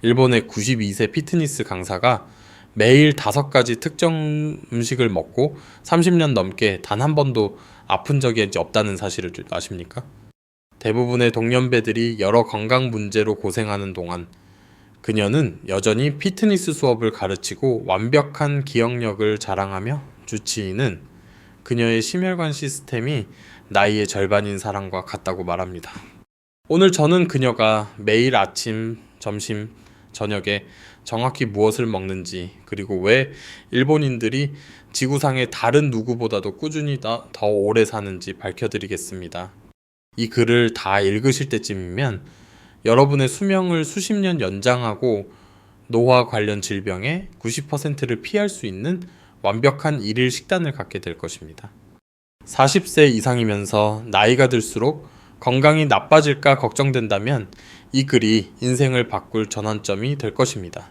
일본의 92세 피트니스 강사가 매일 5가지 특정 음식을 먹고 30년 넘게 단 한 번도 아픈 적이 없다는 사실을 아십니까? 대부분의 동년배들이 여러 건강 문제로 고생하는 동안 그녀는 여전히 피트니스 수업을 가르치고 완벽한 기억력을 자랑하며 주치의는 그녀의 심혈관 시스템이 나이의 절반인 사람과 같다고 말합니다. 오늘 저는 그녀가 매일 아침, 점심, 저녁에 정확히 무엇을 먹는지, 그리고 왜 일본인들이 지구상의 다른 누구보다도 꾸준히 더 오래 사는지 밝혀드리겠습니다. 이 글을 다 읽으실 때쯤이면 여러분의 수명을 수십 년 연장하고 노화 관련 질병의 90%를 피할 수 있는 완벽한 일일 식단을 갖게 될 것입니다. 40세 이상이면서 나이가 들수록 건강이 나빠질까 걱정된다면 이 글이 인생을 바꿀 전환점이 될 것입니다.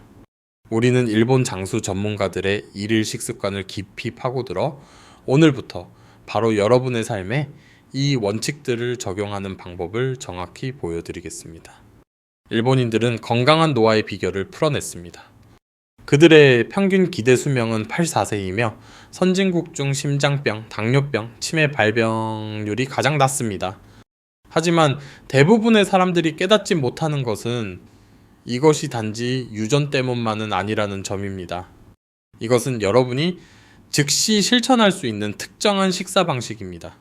우리는 일본 장수 전문가들의 일일 식습관을 깊이 파고들어 오늘부터 바로 여러분의 삶에 이 원칙들을 적용하는 방법을 정확히 보여드리겠습니다. 일본인들은 건강한 노화의 비결을 풀어냈습니다. 그들의 평균 기대 수명은 84세이며 선진국 중 심장병, 당뇨병, 치매 발병률이 가장 낮습니다. 하지만 대부분의 사람들이 깨닫지 못하는 것은 이것이 단지 유전 때문만은 아니라는 점입니다. 이것은 여러분이 즉시 실천할 수 있는 특정한 식사 방식입니다.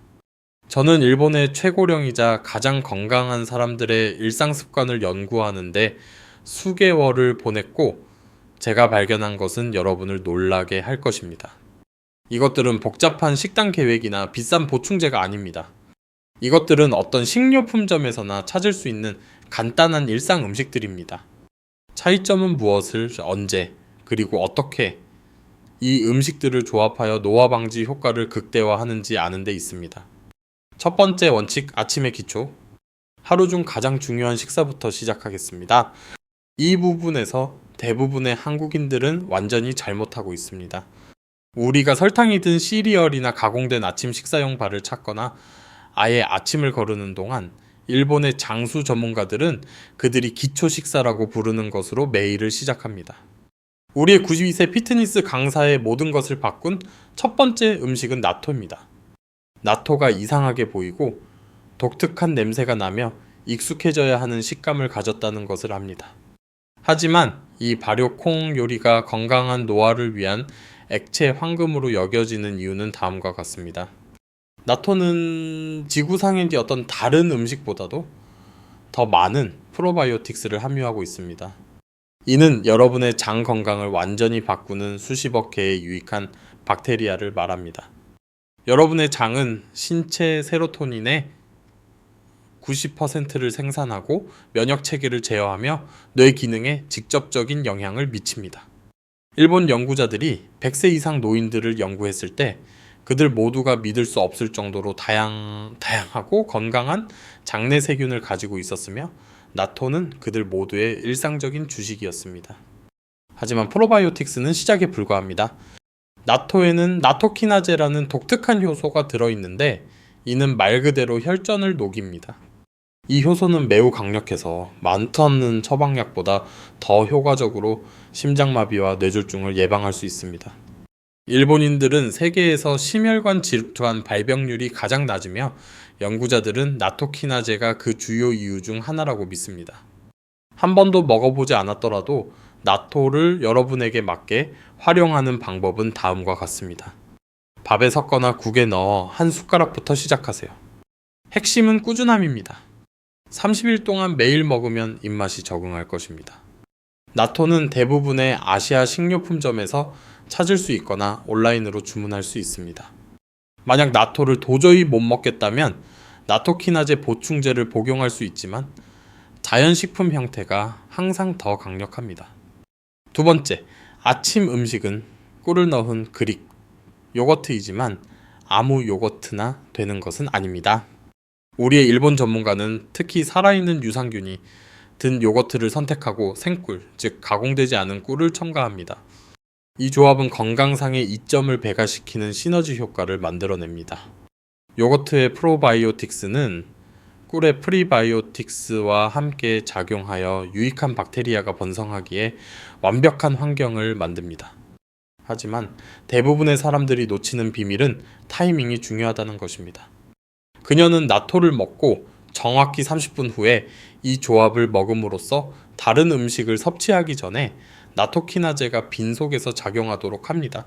저는 일본의 최고령이자 가장 건강한 사람들의 일상 습관을 연구하는데 수개월을 보냈고 제가 발견한 것은 여러분을 놀라게 할 것입니다. 이것들은 복잡한 식단 계획이나 비싼 보충제가 아닙니다. 이것들은 어떤 식료품점에서나 찾을 수 있는 간단한 일상 음식들입니다. 차이점은 무엇을, 언제, 그리고 어떻게 이 음식들을 조합하여 노화 방지 효과를 극대화하는지 아는 데 있습니다. 첫 번째 원칙, 아침의 기초. 하루 중 가장 중요한 식사부터 시작하겠습니다. 이 부분에서 대부분의 한국인들은 완전히 잘못하고 있습니다. 우리가 설탕이 든 시리얼이나 가공된 아침 식사용 바를 찾거나 아예 아침을 거르는 동안 일본의 장수 전문가들은 그들이 기초 식사라고 부르는 것으로 매일을 시작합니다. 우리의 92세 피트니스 강사의 모든 것을 바꾼 첫 번째 음식은 나토입니다. 나토가 이상하게 보이고 독특한 냄새가 나며 익숙해져야 하는 식감을 가졌다는 것을 압니다. 하지만 이 발효콩 요리가 건강한 노화를 위한 액체 황금으로 여겨지는 이유는 다음과 같습니다. 나토는 지구상의 어떤 다른 음식보다도 더 많은 프로바이오틱스를 함유하고 있습니다. 이는 여러분의 장 건강을 완전히 바꾸는 수십억 개의 유익한 박테리아를 말합니다. 여러분의 장은 신체 세로토닌의 90%를 생산하고 면역 체계를 제어하며 뇌 기능에 직접적인 영향을 미칩니다. 일본 연구자들이 100세 이상 노인들을 연구했을 때 그들 모두가 믿을 수 없을 정도로 다양하고 건강한 장내 세균을 가지고 있었으며 나토는 그들 모두의 일상적인 주식이었습니다. 하지만 프로바이오틱스는 시작에 불과합니다. 나토에는 나토키나제라는 독특한 효소가 들어있는데 이는 말 그대로 혈전을 녹입니다. 이 효소는 매우 강력해서 많다는 처방약보다 더 효과적으로 심장마비와 뇌졸중을 예방할 수 있습니다. 일본인들은 세계에서 심혈관 질환 발병률이 가장 낮으며 연구자들은 나토키나제가 그 주요 이유 중 하나라고 믿습니다. 한 번도 먹어보지 않았더라도 나토를 여러분에게 맞게 활용하는 방법은 다음과 같습니다. 밥에 섞거나 국에 넣어 한 숟가락부터 시작하세요. 핵심은 꾸준함입니다. 30일 동안 매일 먹으면 입맛이 적응할 것입니다. 나토는 대부분의 아시아 식료품점에서 찾을 수 있거나 온라인으로 주문할 수 있습니다. 만약 나토를 도저히 못 먹겠다면 나토키나제 보충제를 복용할 수 있지만 자연식품 형태가 항상 더 강력합니다. 두 번째, 아침 음식은 꿀을 넣은 그릭, 요거트이지만 아무 요거트나 되는 것은 아닙니다. 우리의 일본 전문가는 특히 살아있는 유산균이 든 요거트를 선택하고 생꿀, 즉 가공되지 않은 꿀을 첨가합니다. 이 조합은 건강상의 이점을 배가시키는 시너지 효과를 만들어냅니다. 요거트의 프로바이오틱스는 꿀의 프리바이오틱스와 함께 작용하여 유익한 박테리아가 번성하기에 완벽한 환경을 만듭니다. 하지만 대부분의 사람들이 놓치는 비밀은 타이밍이 중요하다는 것입니다. 그녀는 나토를 먹고 정확히 30분 후에 이 조합을 먹음으로써 다른 음식을 섭취하기 전에 나토키나제가 빈속에서 작용하도록 합니다.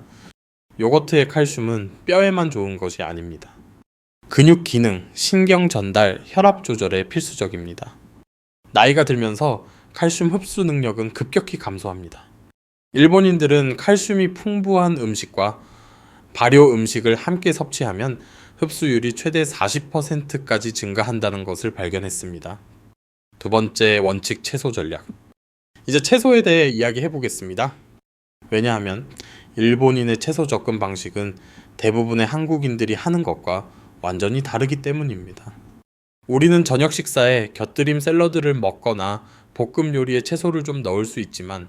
요거트의 칼슘은 뼈에만 좋은 것이 아닙니다. 근육 기능, 신경 전달, 혈압 조절에 필수적입니다. 나이가 들면서 칼슘 흡수 능력은 급격히 감소합니다. 일본인들은 칼슘이 풍부한 음식과 발효 음식을 함께 섭취하면 흡수율이 최대 40%까지 증가한다는 것을 발견했습니다. 두 번째 원칙 채소 전략. 이제 채소에 대해 이야기해 보겠습니다. 왜냐하면 일본인의 채소 접근 방식은 대부분의 한국인들이 하는 것과 완전히 다르기 때문입니다. 우리는 저녁 식사에 곁들임 샐러드를 먹거나 볶음 요리에 채소를 좀 넣을 수 있지만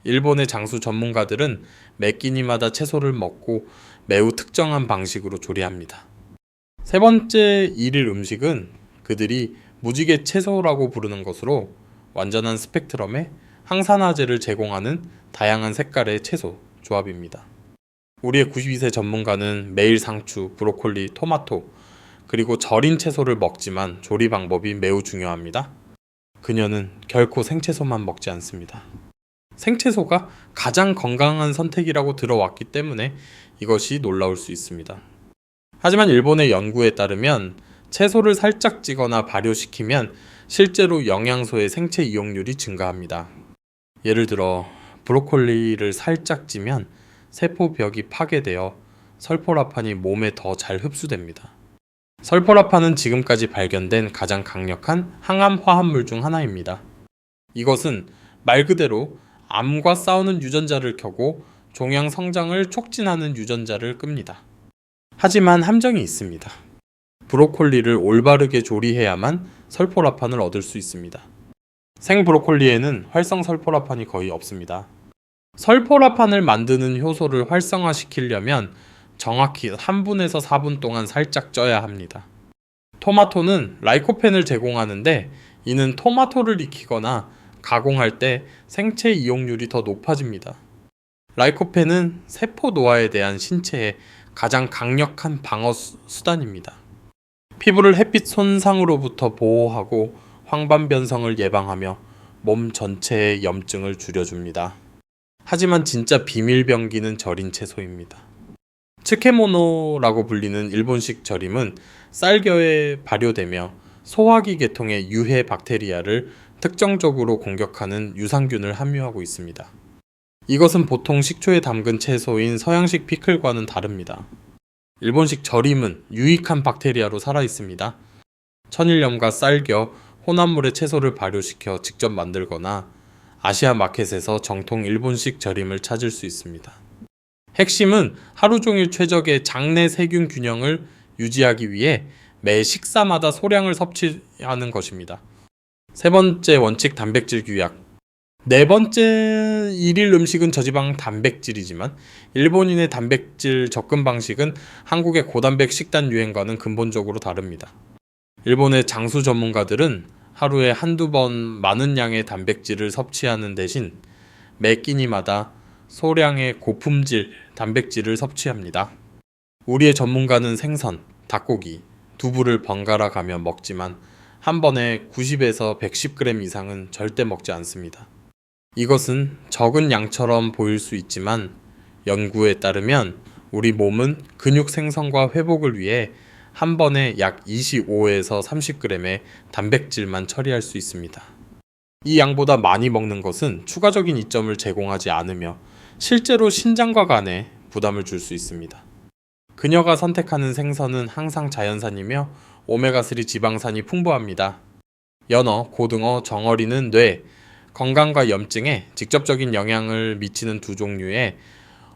일본의 장수 전문가들은 매 끼니마다 채소를 먹고 매우 특정한 방식으로 조리합니다. 세 번째 일일 음식은 그들이 무지개 채소라고 부르는 것으로 완전한 스펙트럼의 항산화제를 제공하는 다양한 색깔의 채소 조합입니다. 우리의 92세 전문가는 매일 상추, 브로콜리, 토마토, 그리고 절인 채소를 먹지만 조리 방법이 매우 중요합니다. 그녀는 결코 생채소만 먹지 않습니다. 생채소가 가장 건강한 선택이라고 들어왔기 때문에 이것이 놀라울 수 있습니다. 하지만 일본의 연구에 따르면 채소를 살짝 찌거나 발효시키면 실제로 영양소의 생체 이용률이 증가합니다. 예를 들어 브로콜리를 살짝 찌면 세포벽이 파괴되어 설포라판이 몸에 더 잘 흡수됩니다. 설포라판은 지금까지 발견된 가장 강력한 항암 화합물 중 하나입니다. 이것은 말 그대로 암과 싸우는 유전자를 켜고 종양 성장을 촉진하는 유전자를 끕니다. 하지만 함정이 있습니다. 브로콜리를 올바르게 조리해야만 설포라판을 얻을 수 있습니다. 생 브로콜리에는 활성 설포라판이 거의 없습니다. 설포라판을 만드는 효소를 활성화시키려면 정확히 3분에서 4분 동안 살짝 쪄야 합니다. 토마토는 라이코펜을 제공하는데 이는 토마토를 익히거나 가공할 때 생체 이용률이 더 높아집니다. 라이코펜은 세포 노화에 대한 신체의 가장 강력한 방어 수단입니다. 피부를 햇빛 손상으로부터 보호하고 황반 변성을 예방하며 몸 전체의 염증을 줄여줍니다. 하지만 진짜 비밀병기는 절인 채소입니다. 츠케모노라고 불리는 일본식 절임은 쌀겨에 발효되며 소화기 계통의 유해 박테리아를 특정적으로 공격하는 유산균을 함유하고 있습니다. 이것은 보통 식초에 담근 채소인 서양식 피클과는 다릅니다. 일본식 절임은 유익한 박테리아로 살아있습니다. 천일염과 쌀겨, 혼합물의 채소를 발효시켜 직접 만들거나 아시아 마켓에서 정통 일본식 절임을 찾을 수 있습니다. 핵심은 하루 종일 최적의 장내 세균 균형을 유지하기 위해 매 식사마다 소량을 섭취하는 것입니다. 세 번째 원칙 단백질 규약. 네 번째 일일 음식은 저지방 단백질이지만 일본인의 단백질 접근 방식은 한국의 고단백 식단 유행과는 근본적으로 다릅니다. 일본의 장수 전문가들은 하루에 한두 번 많은 양의 단백질을 섭취하는 대신 매 끼니마다 소량의 고품질 단백질을 섭취합니다. 우리의 전문가는 생선, 닭고기, 두부를 번갈아 가며 먹지만 한 번에 90에서 110g 이상은 절대 먹지 않습니다. 이것은 적은 양처럼 보일 수 있지만 연구에 따르면 우리 몸은 근육 생성과 회복을 위해 한 번에 약 25에서 30g의 단백질만 처리할 수 있습니다. 이 양보다 많이 먹는 것은 추가적인 이점을 제공하지 않으며 실제로 신장과 간에 부담을 줄 수 있습니다. 그녀가 선택하는 생선은 항상 자연산이며 오메가3 지방산이 풍부합니다. 연어, 고등어, 정어리는 뇌, 건강과 염증에 직접적인 영향을 미치는 두 종류의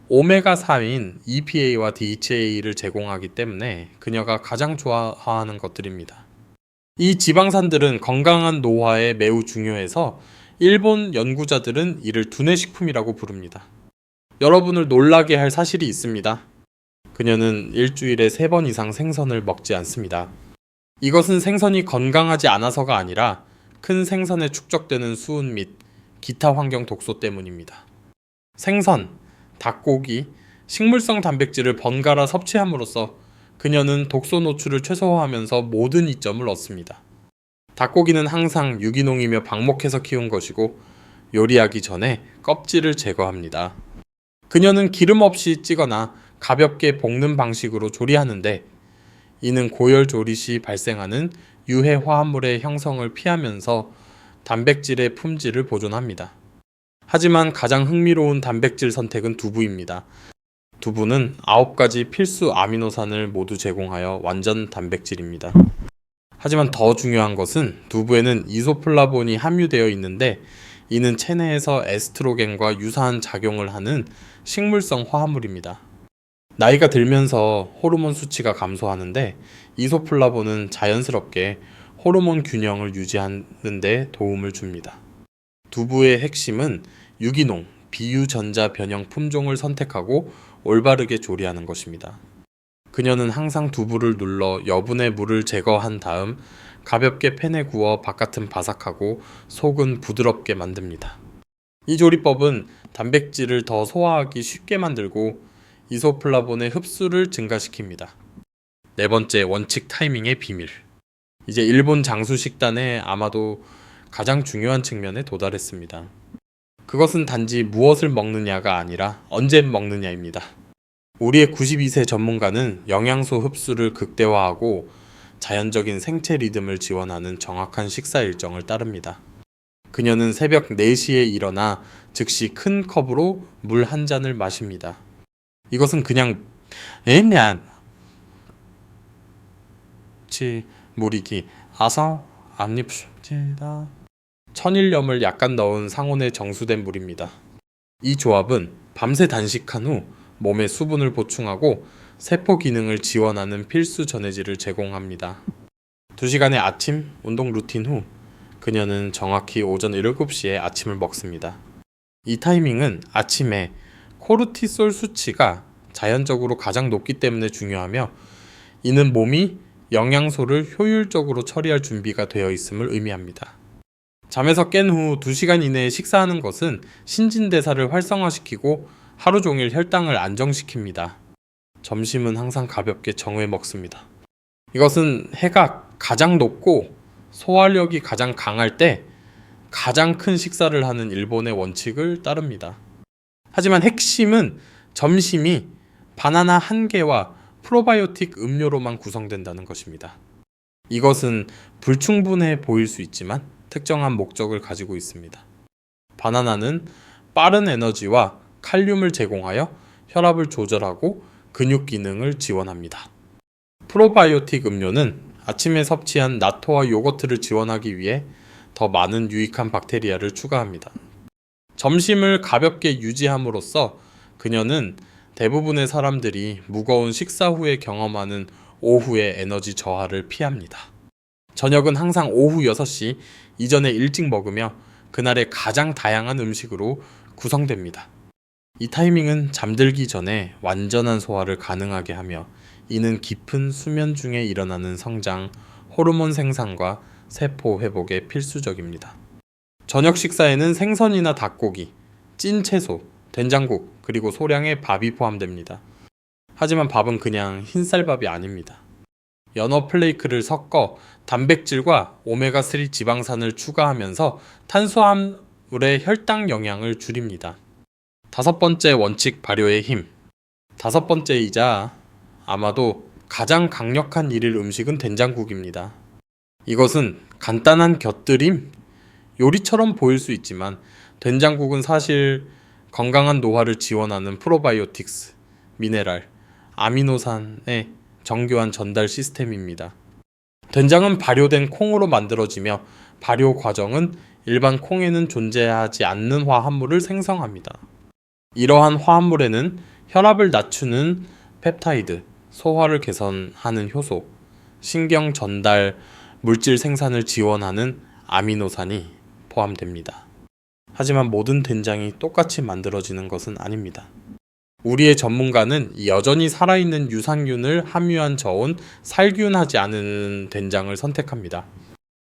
오메가3인 EPA와 DHA를 제공하기 때문에 그녀가 가장 좋아하는 것들입니다. 이 지방산들은 건강한 노화에 매우 중요해서 일본 연구자들은 이를 두뇌 식품이라고 부릅니다. 여러분을 놀라게 할 사실이 있습니다. 그녀는 일주일에 3번 이상 생선을 먹지 않습니다. 이것은 생선이 건강하지 않아서가 아니라 큰 생선에 축적되는 수은 및 기타 환경 독소 때문입니다. 생선, 닭고기, 식물성 단백질을 번갈아 섭취함으로써 그녀는 독소 노출을 최소화하면서 모든 이점을 얻습니다. 닭고기는 항상 유기농이며 방목해서 키운 것이고 요리하기 전에 껍질을 제거합니다. 그녀는 기름 없이 찌거나 가볍게 볶는 방식으로 조리하는데 이는 고열 조리 시 발생하는 유해 화합물의 형성을 피하면서 단백질의 품질을 보존합니다. 하지만 가장 흥미로운 단백질 선택은 두부입니다. 두부는 9가지 필수 아미노산을 모두 제공하여 완전 단백질입니다. 하지만 더 중요한 것은 두부에는 이소플라본이 함유되어 있는데 이는 체내에서 에스트로겐과 유사한 작용을 하는 식물성 화합물입니다. 나이가 들면서 호르몬 수치가 감소하는데 이소플라본은 자연스럽게 호르몬 균형을 유지하는 데 도움을 줍니다. 두부의 핵심은 유기농, 비유전자 변형 품종을 선택하고 올바르게 조리하는 것입니다. 그녀는 항상 두부를 눌러 여분의 물을 제거한 다음 가볍게 팬에 구워 바깥은 바삭하고 속은 부드럽게 만듭니다. 이 조리법은 단백질을 더 소화하기 쉽게 만들고 이소플라본의 흡수를 증가시킵니다. 네 번째, 원칙 타이밍의 비밀. 이제 일본 장수 식단의 아마도 가장 중요한 측면에 도달했습니다. 그것은 단지 무엇을 먹느냐가 아니라 언제 먹느냐입니다. 우리의 92세 전문가는 영양소 흡수를 극대화하고 자연적인 생체 리듬을 지원하는 정확한 식사 일정을 따릅니다. 그녀는 새벽 4시에 일어나 즉시 큰 컵으로 물 한 잔을 마십니다. 이것은 그냥 물이기 아서 안립시다. 천일염을 약간 넣은 상온에 정수된 물입니다. 이 조합은 밤새 단식한 후 몸에 수분을 보충하고 세포 기능을 지원하는 필수 전해질을 제공합니다. 2시간의 아침 운동 루틴 후 그녀는 정확히 오전 7시에 아침을 먹습니다. 이 타이밍은 아침에 코르티솔 수치가 자연적으로 가장 높기 때문에 중요하며 이는 몸이 영양소를 효율적으로 처리할 준비가 되어 있음을 의미합니다. 잠에서 깬 후 2시간 이내에 식사하는 것은 신진대사를 활성화시키고 하루 종일 혈당을 안정시킵니다. 점심은 항상 가볍게 정회 먹습니다. 이것은 해가 가장 높고 소화력이 가장 강할 때 가장 큰 식사를 하는 일본의 원칙을 따릅니다. 하지만 핵심은 점심이 바나나 1개와 프로바이오틱 음료로만 구성된다는 것입니다. 이것은 불충분해 보일 수 있지만 특정한 목적을 가지고 있습니다. 바나나는 빠른 에너지와 칼륨을 제공하여 혈압을 조절하고 근육 기능을 지원합니다. 프로바이오틱 음료는 아침에 섭취한 나토와 요거트를 지원하기 위해 더 많은 유익한 박테리아를 추가합니다. 점심을 가볍게 유지함으로써 그녀는 대부분의 사람들이 무거운 식사 후에 경험하는 오후의 에너지 저하를 피합니다. 저녁은 항상 오후 6시 이전에 일찍 먹으며 그날의 가장 다양한 음식으로 구성됩니다. 이 타이밍은 잠들기 전에 완전한 소화를 가능하게 하며 이는 깊은 수면 중에 일어나는 성장, 호르몬 생산과 세포 회복에 필수적입니다. 저녁 식사에는 생선이나 닭고기, 찐 채소, 된장국, 그리고 소량의 밥이 포함됩니다. 하지만 밥은 그냥 흰쌀밥이 아닙니다. 연어 플레이크를 섞어 단백질과 오메가3 지방산을 추가하면서 탄수화물의 혈당 영향을 줄입니다. 5번째 원칙 발효의 힘. 5번째이자 아마도 가장 강력한 일일 음식은 된장국입니다. 이것은 간단한 곁들임, 요리처럼 보일 수 있지만 된장국은 사실 건강한 노화를 지원하는 프로바이오틱스, 미네랄, 아미노산의 정교한 전달 시스템입니다. 된장은 발효된 콩으로 만들어지며 발효 과정은 일반 콩에는 존재하지 않는 화합물을 생성합니다. 이러한 화합물에는 혈압을 낮추는 펩타이드, 소화를 개선하는 효소, 신경 전달 물질 생산을 지원하는 아미노산이 포함됩니다. 하지만 모든 된장이 똑같이 만들어지는 것은 아닙니다. 우리의 전문가는 여전히 살아있는 유산균을 함유한 저온 살균하지 않은 된장을 선택합니다.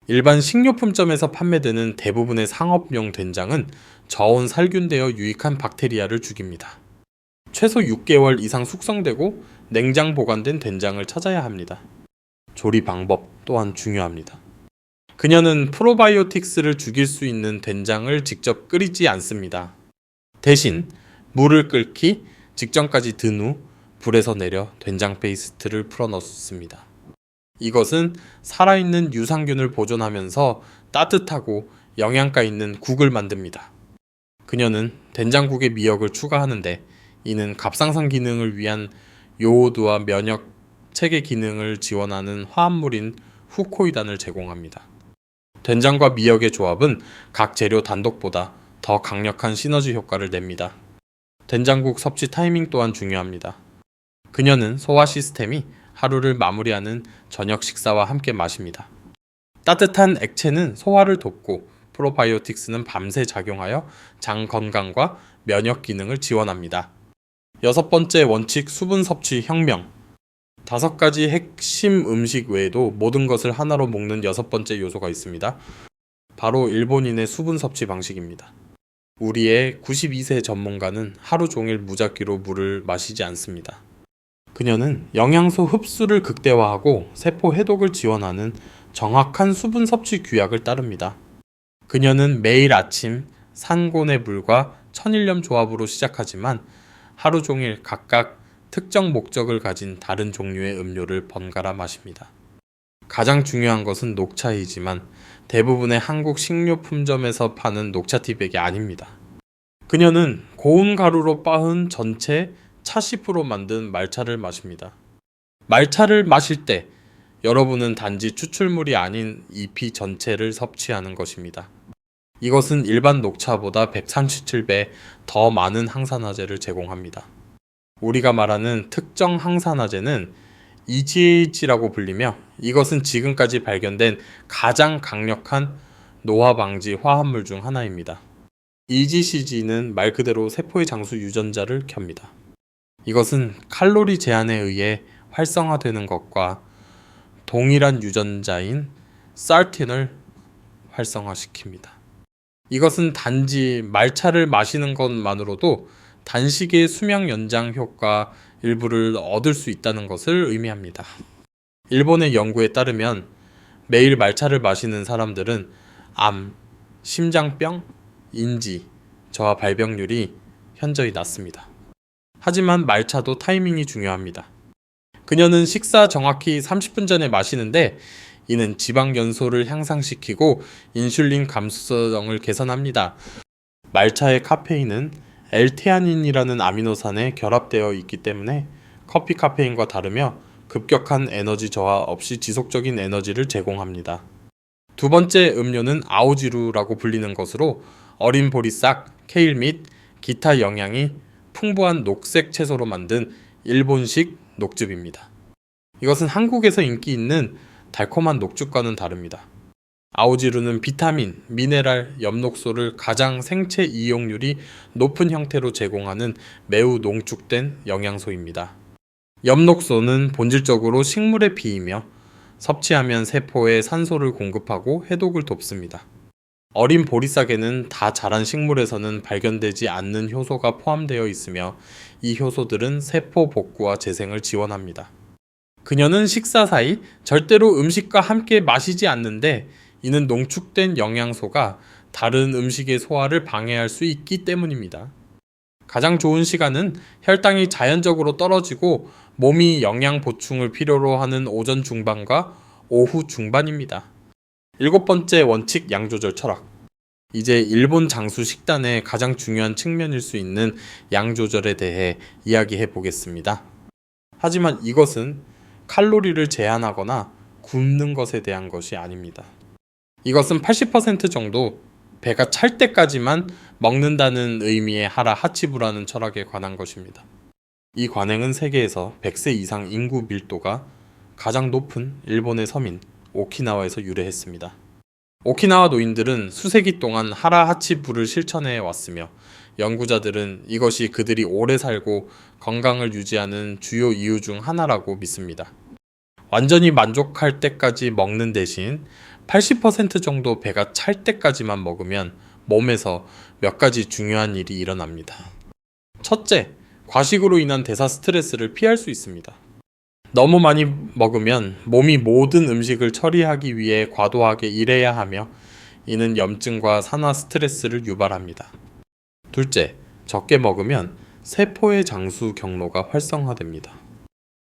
일반 식료품점에서 판매되는 대부분의 상업용 된장은 저온 살균되어 유익한 박테리아를 죽입니다. 최소 6개월 이상 숙성되고 냉장 보관된 된장을 찾아야 합니다. 조리 방법 또한 중요합니다. 그녀는 프로바이오틱스를 죽일 수 있는 된장을 직접 끓이지 않습니다. 대신 물을 끓기 직전까지 든 후 불에서 내려 된장 페이스트를 풀어 넣습니다. 이것은 살아있는 유산균을 보존하면서 따뜻하고 영양가 있는 국을 만듭니다. 그녀는 된장국에 미역을 추가하는데 이는 갑상선 기능을 위한 요오드와 면역 체계 기능을 지원하는 화합물인 후코이단을 제공합니다. 된장과 미역의 조합은 각 재료 단독보다 더 강력한 시너지 효과를 냅니다. 된장국 섭취 타이밍 또한 중요합니다. 그녀는 소화 시스템이 하루를 마무리하는 저녁 식사와 함께 마십니다. 따뜻한 액체는 소화를 돕고 프로바이오틱스는 밤새 작용하여 장 건강과 면역 기능을 지원합니다. 6번째 원칙 수분 섭취 혁명. 5가지 핵심 음식 외에도 모든 것을 하나로 먹는 6번째 요소가 있습니다. 바로 일본인의 수분 섭취 방식입니다. 우리의 92세 전문가는 하루 종일 무작위로 물을 마시지 않습니다. 그녀는 영양소 흡수를 극대화하고 세포 해독을 지원하는 정확한 수분 섭취 규약을 따릅니다. 그녀는 매일 아침 산고의 물과 천일염 조합으로 시작하지만 하루 종일 각각 특정 목적을 가진 다른 종류의 음료를 번갈아 마십니다. 가장 중요한 것은 녹차이지만 대부분의 한국 식료품점에서 파는 녹차티백이 아닙니다. 그녀는 고운 가루로 빻은 전체 차시프로 만든 말차를 마십니다. 말차를 마실 때 여러분은 단지 추출물이 아닌 잎이 전체를 섭취하는 것입니다. 이것은 일반 녹차보다 137배 더 많은 항산화제를 제공합니다. 우리가 말하는 특정 항산화제는 EGH라고 불리며 이것은 지금까지 발견된 가장 강력한 노화 방지 화합물 중 하나입니다. EGCG는 말 그대로 세포의 장수 유전자를 켭니다. 이것은 칼로리 제한에 의해 활성화되는 것과 동일한 유전자인 살틴을 활성화시킵니다. 이것은 단지 말차를 마시는 것만으로도 단식의 수명 연장 효과 일부를 얻을 수 있다는 것을 의미합니다. 일본의 연구에 따르면 매일 말차를 마시는 사람들은 암, 심장병, 인지, 저하 발병률이 현저히 낮습니다. 하지만 말차도 타이밍이 중요합니다. 그녀는 식사 정확히 30분 전에 마시는데 이는 지방 연소를 향상시키고 인슐린 감수성을 개선합니다. 말차의 카페인은 L테아닌이라는 아미노산에 결합되어 있기 때문에 커피 카페인과 다르며 급격한 에너지 저하 없이 지속적인 에너지를 제공합니다. 2번째 음료는 아오지루라고 불리는 것으로 어린 보리싹, 케일 및 기타 영양이 풍부한 녹색 채소로 만든 일본식 녹즙입니다. 이것은 한국에서 인기 있는 달콤한 녹즙과는 다릅니다. 아오지루는 비타민, 미네랄, 엽록소를 가장 생체 이용률이 높은 형태로 제공하는 매우 농축된 영양소입니다. 엽록소는 본질적으로 식물의 피이며 섭취하면 세포에 산소를 공급하고 해독을 돕습니다. 어린 보리싹에는 다 자란 식물에서는 발견되지 않는 효소가 포함되어 있으며 이 효소들은 세포 복구와 재생을 지원합니다. 그녀는 식사 사이 절대로 음식과 함께 마시지 않는데 이는 농축된 영양소가 다른 음식의 소화를 방해할 수 있기 때문입니다. 가장 좋은 시간은 혈당이 자연적으로 떨어지고 몸이 영양 보충을 필요로 하는 오전 중반과 오후 중반입니다. 7번째 원칙 양 조절 철학. 이제 일본 장수 식단의 가장 중요한 측면일 수 있는 양 조절에 대해 이야기해 보겠습니다. 하지만 이것은 칼로리를 제한하거나 굶는 것에 대한 것이 아닙니다. 이것은 80% 정도 배가 찰 때까지만 먹는다는 의미의 하라 하치부라는 철학에 관한 것입니다. 이 관행은 세계에서 100세 이상 인구 밀도가 가장 높은 일본의 서민 오키나와에서 유래했습니다. 오키나와 노인들은 수세기 동안 하라 하치부를 실천해 왔으며 연구자들은 이것이 그들이 오래 살고 건강을 유지하는 주요 이유 중 하나라고 믿습니다. 완전히 만족할 때까지 먹는 대신 80% 정도 배가 찰 때까지만 먹으면 몸에서 몇 가지 중요한 일이 일어납니다. 첫째, 과식으로 인한 대사 스트레스를 피할 수 있습니다. 너무 많이 먹으면 몸이 모든 음식을 처리하기 위해 과도하게 일해야 하며 이는 염증과 산화 스트레스를 유발합니다. 둘째, 적게 먹으면 세포의 장수 경로가 활성화됩니다.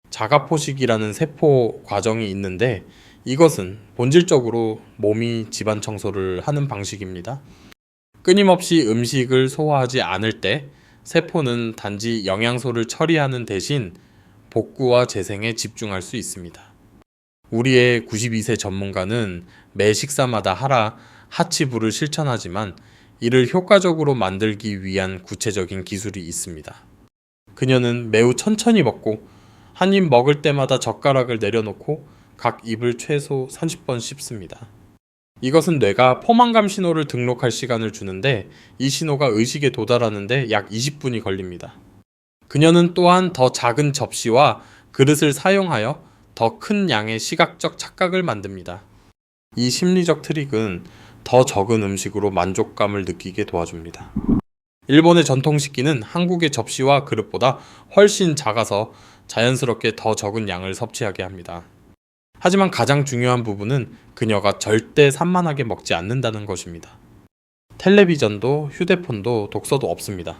자가포식이라는 세포 과정이 있는데 이것은 본질적으로 몸이 집안 청소를 하는 방식입니다. 끊임없이 음식을 소화하지 않을 때 세포는 단지 영양소를 처리하는 대신 복구와 재생에 집중할 수 있습니다. 우리의 92세 전문가는 매 식사마다 하라 하치부를 실천하지만 이를 효과적으로 만들기 위한 구체적인 기술이 있습니다. 그녀는 매우 천천히 먹고 한 입 먹을 때마다 젓가락을 내려놓고 각 입을 최소 30번 씹습니다. 이것은 뇌가 포만감 신호를 등록할 시간을 주는데 이 신호가 의식에 도달하는데 약 20분이 걸립니다. 그녀는 또한 더 작은 접시와 그릇을 사용하여 더 큰 양의 시각적 착각을 만듭니다. 이 심리적 트릭은 더 적은 음식으로 만족감을 느끼게 도와줍니다. 일본의 전통 식기는 한국의 접시와 그릇보다 훨씬 작아서 자연스럽게 더 적은 양을 섭취하게 합니다. 하지만 가장 중요한 부분은 그녀가 절대 산만하게 먹지 않는다는 것입니다. 텔레비전도 휴대폰도 독서도 없습니다.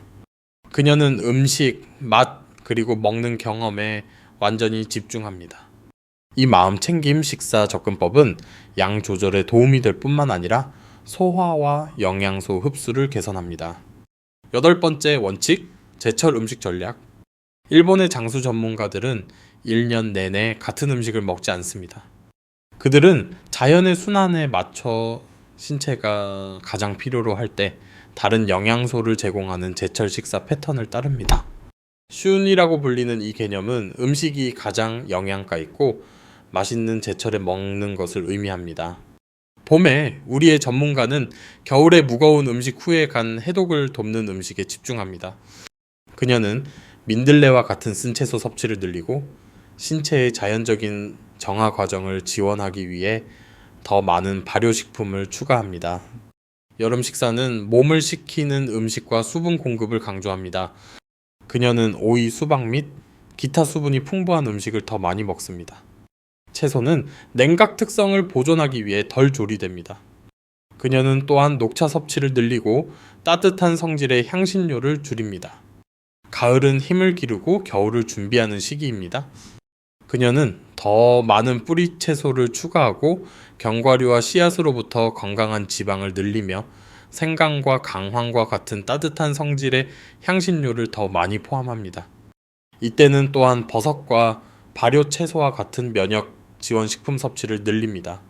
그녀는 음식, 맛, 그리고 먹는 경험에 완전히 집중합니다. 이 마음 챙김 식사 접근법은 양 조절에 도움이 될 뿐만 아니라 소화와 영양소 흡수를 개선합니다. 8번째 원칙, 제철 음식 전략. 일본의 장수 전문가들은 1년 내내 같은 음식을 먹지 않습니다. 그들은 자연의 순환에 맞춰 신체가 가장 필요로 할 때 다른 영양소를 제공하는 제철 식사 패턴을 따릅니다. 슌이라고 불리는 이 개념은 음식이 가장 영양가 있고 맛있는 제철에 먹는 것을 의미합니다. 봄에 우리의 전문가는 겨울에 무거운 음식 후에 간 해독을 돕는 음식에 집중합니다. 그녀는 민들레와 같은 쓴채소 섭취를 늘리고 신체의 자연적인 정화 과정을 지원하기 위해 더 많은 발효식품을 추가합니다. 여름 식사는 몸을 식히는 음식과 수분 공급을 강조합니다. 그녀는 오이, 수박 및 기타 수분이 풍부한 음식을 더 많이 먹습니다. 채소는 냉각 특성을 보존하기 위해 덜 조리됩니다. 그녀는 또한 녹차 섭취를 늘리고 따뜻한 성질의 향신료를 줄입니다. 가을은 힘을 기르고 겨울을 준비하는 시기입니다. 그녀는 더 많은 뿌리 채소를 추가하고 견과류와 씨앗으로부터 건강한 지방을 늘리며 생강과 강황과 같은 따뜻한 성질의 향신료를 더 많이 포함합니다. 이때는 또한 버섯과 발효 채소와 같은 면역 지원 식품 섭취를 늘립니다.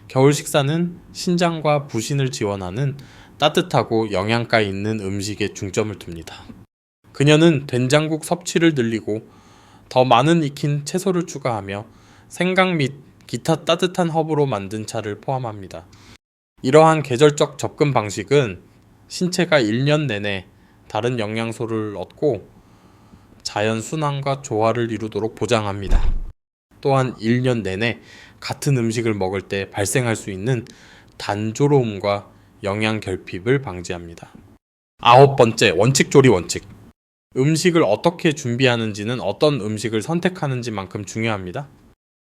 겨울 식사는 신장과 부신을 지원하는 따뜻하고 영양가 있는 음식에 중점을 둡니다. 그녀는 된장국 섭취를 늘리고 더 많은 익힌 채소를 추가하며 생강 및 기타 따뜻한 허브로 만든 차를 포함합니다. 이러한 계절적 접근 방식은 신체가 1년 내내 다른 영양소를 얻고 자연 순환과 조화를 이루도록 보장합니다. 또한 1년 내내 같은 음식을 먹을 때 발생할 수 있는 단조로움과 영양 결핍을 방지합니다. 9번째, 원칙 조리 원칙. 음식을 어떻게 준비하는지는 어떤 음식을 선택하는지만큼 중요합니다.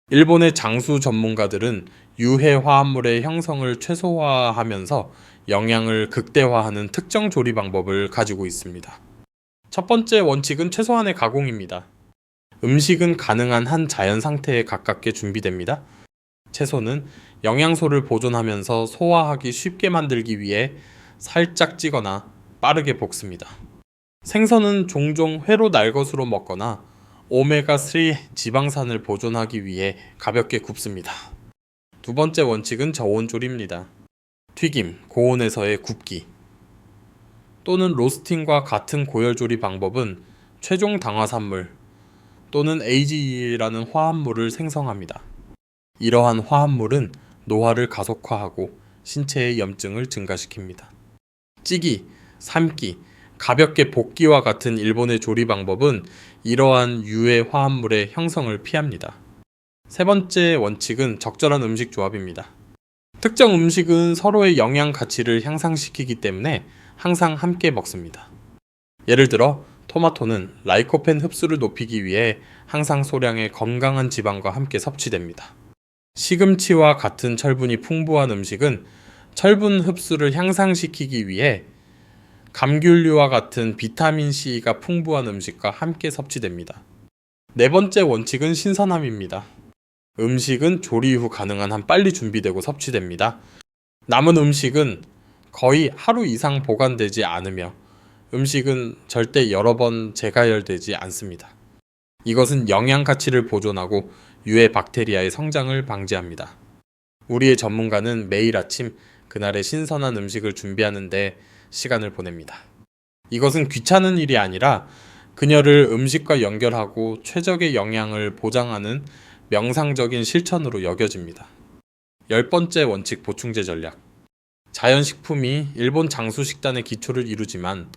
일본의 장수 전문가들은 유해 화합물의 형성을 최소화하면서 영양을 극대화하는 특정 조리 방법을 가지고 있습니다. 첫 번째 원칙은 최소한의 가공입니다. 음식은 가능한 한 자연 상태에 가깝게 준비됩니다. 채소는 영양소를 보존하면서 소화하기 쉽게 만들기 위해 살짝 찌거나 빠르게 볶습니다. 생선은 종종 회로 날것으로 먹거나 오메가3 지방산을 보존하기 위해 가볍게 굽습니다. 두 번째 원칙은 저온 조리입니다. 튀김, 고온에서의 굽기 또는 로스팅과 같은 고열 조리 방법은 최종 당화산물 또는 AGE라는 화합물을 생성합니다. 이러한 화합물은 노화를 가속화하고 신체의 염증을 증가시킵니다. 찌기, 삶기, 가볍게 볶기와 같은 일본의 조리 방법은 이러한 유해 화합물의 형성을 피합니다. 세 번째 원칙은 적절한 음식 조합입니다. 특정 음식은 서로의 영양 가치를 향상시키기 때문에 항상 함께 먹습니다. 예를 들어 토마토는 라이코펜 흡수를 높이기 위해 항상 소량의 건강한 지방과 함께 섭취됩니다. 시금치와 같은 철분이 풍부한 음식은 철분 흡수를 향상시키기 위해 감귤류와 같은 비타민C가 풍부한 음식과 함께 섭취됩니다. 네 번째 원칙은 신선함입니다. 음식은 조리 후 가능한 한 빨리 준비되고 섭취됩니다. 남은 음식은 거의 하루 이상 보관되지 않으며 음식은 절대 여러 번 재가열되지 않습니다. 이것은 영양 가치를 보존하고 유해 박테리아의 성장을 방지합니다. 우리의 전문가는 매일 아침 그날의 신선한 음식을 준비하는데 시간을 보냅니다. 이것은 귀찮은 일이 아니라 그녀를 음식과 연결하고 최적의 영양을 보장하는 명상적인 실천으로 여겨집니다. 10번째 원칙 보충제 전략. 자연식품이 일본 장수식단의 기초를 이루지만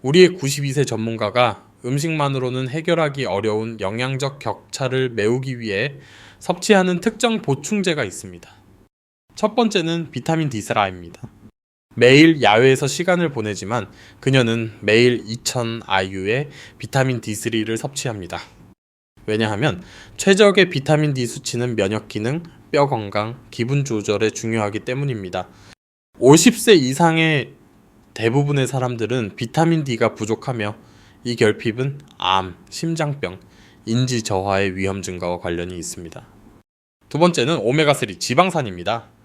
우리의 92세 전문가가 음식만으로는 해결하기 어려운 영양적 격차를 메우기 위해 섭취하는 특정 보충제가 있습니다. 첫 번째는 비타민 D3입니다. 매일 야외에서 시간을 보내지만 그녀는 매일 2000 IU의 비타민 D3를 섭취합니다. 왜냐하면 최적의 비타민 D 수치는 면역 기능, 뼈 건강, 기분 조절에 중요하기 때문입니다. 50세 이상의 대부분의 사람들은 비타민 D가 부족하며 이 결핍은 암, 심장병, 인지 저하의 위험 증가와 관련이 있습니다. 두 번째는 오메가3 지방산입니다.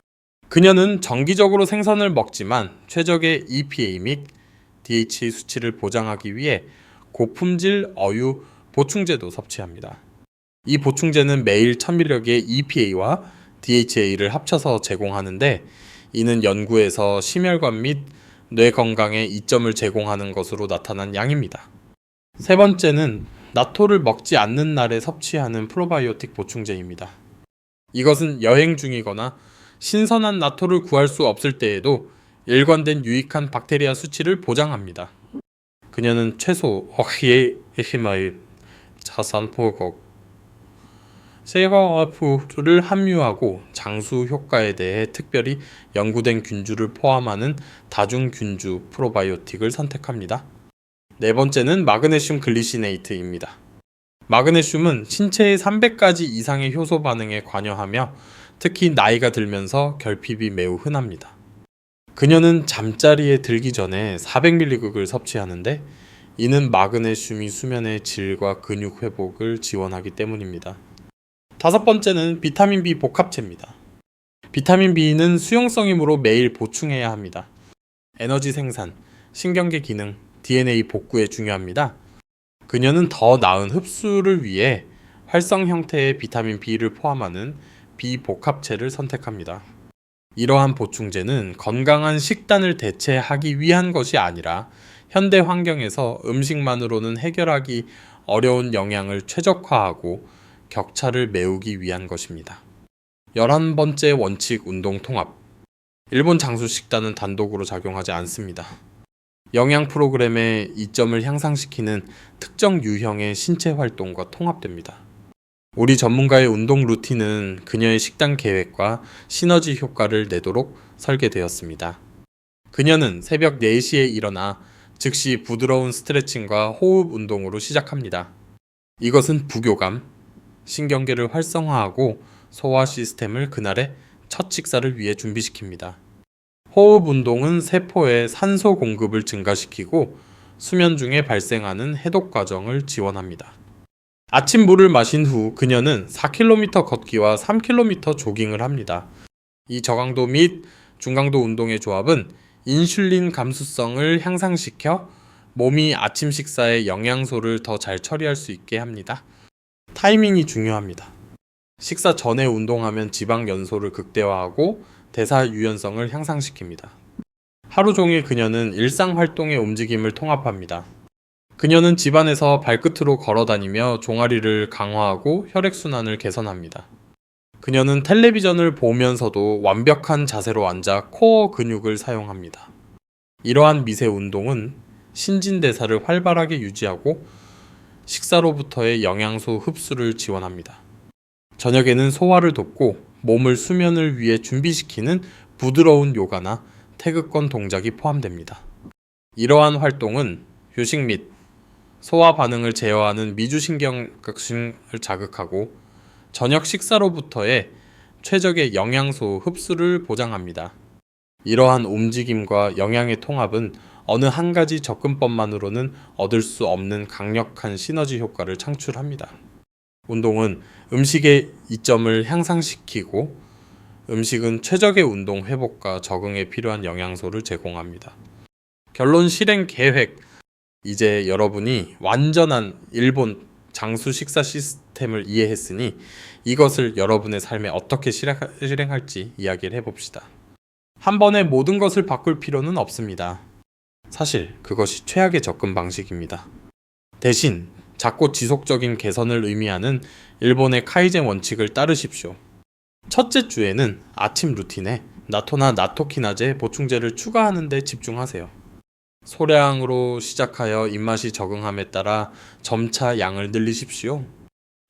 그녀는 정기적으로 생선을 먹지만 최적의 EPA 및 DHA 수치를 보장하기 위해 고품질 어유 보충제도 섭취합니다. 이 보충제는 매일 1000mg의 EPA와 DHA를 합쳐서 제공하는데 이는 연구에서 심혈관 및 뇌 건강에 이점을 제공하는 것으로 나타난 양입니다. 세 번째는 나토를 먹지 않는 날에 섭취하는 프로바이오틱 보충제입니다. 이것은 여행 중이거나 신선한 나토를 구할 수 없을 때에도 일관된 유익한 박테리아 수치를 보장합니다. 그녀는 채소, 어히에히마일, 자산포곡, 세과와프를 함유하고 장수 효과에 대해 특별히 연구된 균주를 포함하는 다중균주 프로바이오틱을 선택합니다. 네 번째는 마그네슘 글리시네이트입니다. 마그네슘은 신체의 300가지 이상의 효소 반응에 관여하며 특히 나이가 들면서 결핍이 매우 흔합니다. 그녀는 잠자리에 들기 전에 400mg을 섭취하는데 이는 마그네슘이 수면의 질과 근육 회복을 지원하기 때문입니다. 다섯 번째는 비타민 B 복합체입니다. 비타민 B는 수용성이므로 매일 보충해야 합니다. 에너지 생산, 신경계 기능, DNA 복구에 중요합니다. 그녀는 더 나은 흡수를 위해 활성 형태의 비타민 B를 포함하는 비복합체를 선택합니다. 이러한 보충제는 건강한 식단을 대체하기 위한 것이 아니라 현대 환경에서 음식만으로는 해결하기 어려운 영양을 최적화하고 격차를 메우기 위한 것입니다. 11번째 원칙 운동 통합. 일본 장수 식단은 단독으로 작용하지 않습니다. 영양 프로그램의 이점을 향상시키는 특정 유형의 신체 활동과 통합됩니다. 우리 전문가의 운동 루틴은 그녀의 식단 계획과 시너지 효과를 내도록 설계되었습니다. 그녀는 새벽 4시에 일어나 즉시 부드러운 스트레칭과 호흡 운동으로 시작합니다. 이것은 부교감, 신경계를 활성화하고 소화 시스템을 그날의 첫 식사를 위해 준비시킵니다. 호흡 운동은 세포의 산소 공급을 증가시키고 수면 중에 발생하는 해독 과정을 지원합니다. 아침 물을 마신 후 그녀는 4km 걷기와 3km 조깅을 합니다. 이 저강도 및 중강도 운동의 조합은 인슐린 감수성을 향상시켜 몸이 아침 식사에 영양소를 더 잘 처리할 수 있게 합니다. 타이밍이 중요합니다. 식사 전에 운동하면 지방 연소를 극대화하고 대사 유연성을 향상시킵니다. 하루 종일 그녀는 일상 활동의 움직임을 통합합니다. 그녀는 집안에서 발끝으로 걸어다니며 종아리를 강화하고 혈액순환을 개선합니다. 그녀는 텔레비전을 보면서도 완벽한 자세로 앉아 코어 근육을 사용합니다. 이러한 미세 운동은 신진대사를 활발하게 유지하고 식사로부터의 영양소 흡수를 지원합니다. 저녁에는 소화를 돕고 몸을 수면을 위해 준비시키는 부드러운 요가나 태극권 동작이 포함됩니다. 이러한 활동은 휴식 및 소화 반응을 제어하는 미주신경각층을 자극하고 저녁 식사로부터의 최적의 영양소 흡수를 보장합니다. 이러한 움직임과 영양의 통합은 어느 한 가지 접근법만으로는 얻을 수 없는 강력한 시너지 효과를 창출합니다. 운동은 음식의 이점을 향상시키고 음식은 최적의 운동 회복과 적응에 필요한 영양소를 제공합니다. 결론 실행 계획. 이제 여러분이 완전한 일본 장수 식사 시스템을 이해했으니 이것을 여러분의 삶에 어떻게 실행할지 이야기를 해봅시다. 한 번에 모든 것을 바꿀 필요는 없습니다. 사실 그것이 최악의 접근 방식입니다. 대신 작고 지속적인 개선을 의미하는 일본의 카이젠 원칙을 따르십시오. 첫째 주에는 아침 루틴에 나토나 나토키나제 보충제를 추가하는 데 집중하세요. 소량으로 시작하여 입맛이 적응함에 따라 점차 양을 늘리십시오.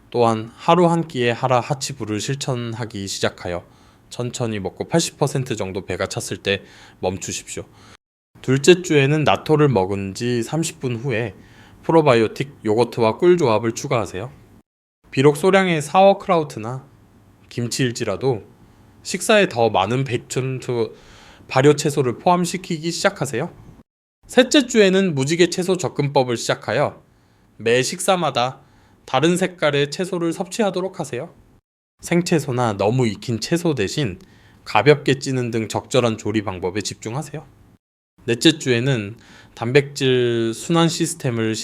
또한 하루 한 끼의 하라 하치부를 실천하기 시작하여 천천히 먹고 80% 정도 배가 찼을 때 멈추십시오. 둘째 주에는 나토를 먹은 지 30분 후에 프로바이오틱 요거트와 꿀 조합을 추가하세요. 비록 소량의 사워크라우트나 김치일지라도 식사에 더 많은 발효 채소를 포함시키기 시작하세요. 셋째 주에는 무지개 채소 접근법을 시작하여 매 식사마다 다른 색깔의 채소를 섭취하도록 하세요. 생채소나 너무 익힌 채소 대신 가볍게 찌는 등 적절한 조리 방법에 집중하세요. 넷째 주에는 단백질 순환 시스템을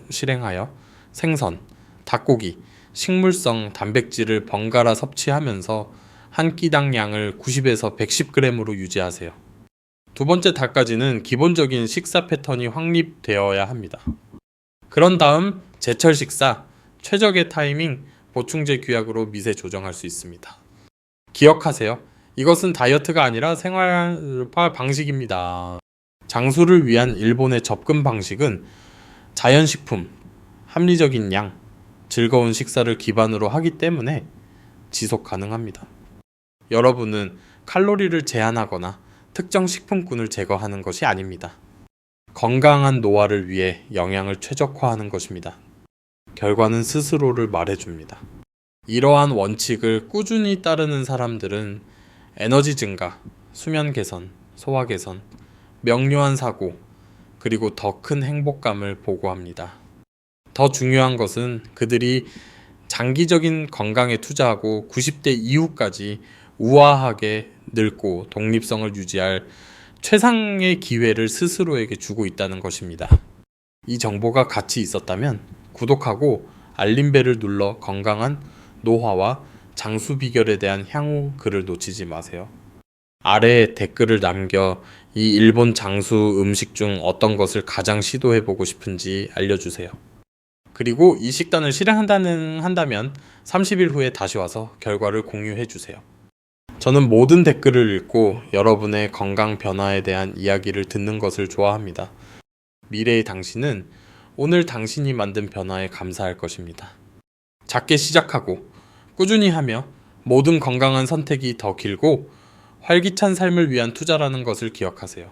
실행하여 생선, 닭고기, 식물성 단백질을 번갈아 섭취하면서 한 끼당 양을 90에서 110g으로 유지하세요. 두 번째 달까지는 기본적인 식사 패턴이 확립되어야 합니다. 그런 다음 제철 식사, 최적의 타이밍, 보충제 규약으로 미세 조정할 수 있습니다. 기억하세요. 이것은 다이어트가 아니라 생활화 방식입니다. 장수를 위한 일본의 접근 방식은 자연식품, 합리적인 양, 즐거운 식사를 기반으로 하기 때문에 지속 가능합니다. 여러분은 칼로리를 제한하거나 특정 식품군을 제거하는 것이 아닙니다. 건강한 노화를 위해 영양을 최적화하는 것입니다. 결과는 스스로를 말해줍니다. 이러한 원칙을 꾸준히 따르는 사람들은 에너지 증가, 수면 개선, 소화 개선, 명료한 사고, 그리고 더 큰 행복감을 보고합니다. 더 중요한 것은 그들이 장기적인 건강에 투자하고 90대 이후까지 우아하게 늙고 독립성을 유지할 최상의 기회를 스스로에게 주고 있다는 것입니다. 이 정보가 가치 있었다면 구독하고 알림벨을 눌러 건강한 노화와 장수 비결에 대한 향후 글을 놓치지 마세요. 아래에 댓글을 남겨 이 일본 장수 음식 중 어떤 것을 가장 시도해보고 싶은지 알려주세요. 그리고 이 식단을 실행한다면 30일 후에 다시 와서 결과를 공유해주세요. 저는 모든 댓글을 읽고 여러분의 건강 변화에 대한 이야기를 듣는 것을 좋아합니다. 미래의 당신은 오늘 당신이 만든 변화에 감사할 것입니다. 작게 시작하고 꾸준히 하며 모든 건강한 선택이 더 길고 활기찬 삶을 위한 투자라는 것을 기억하세요.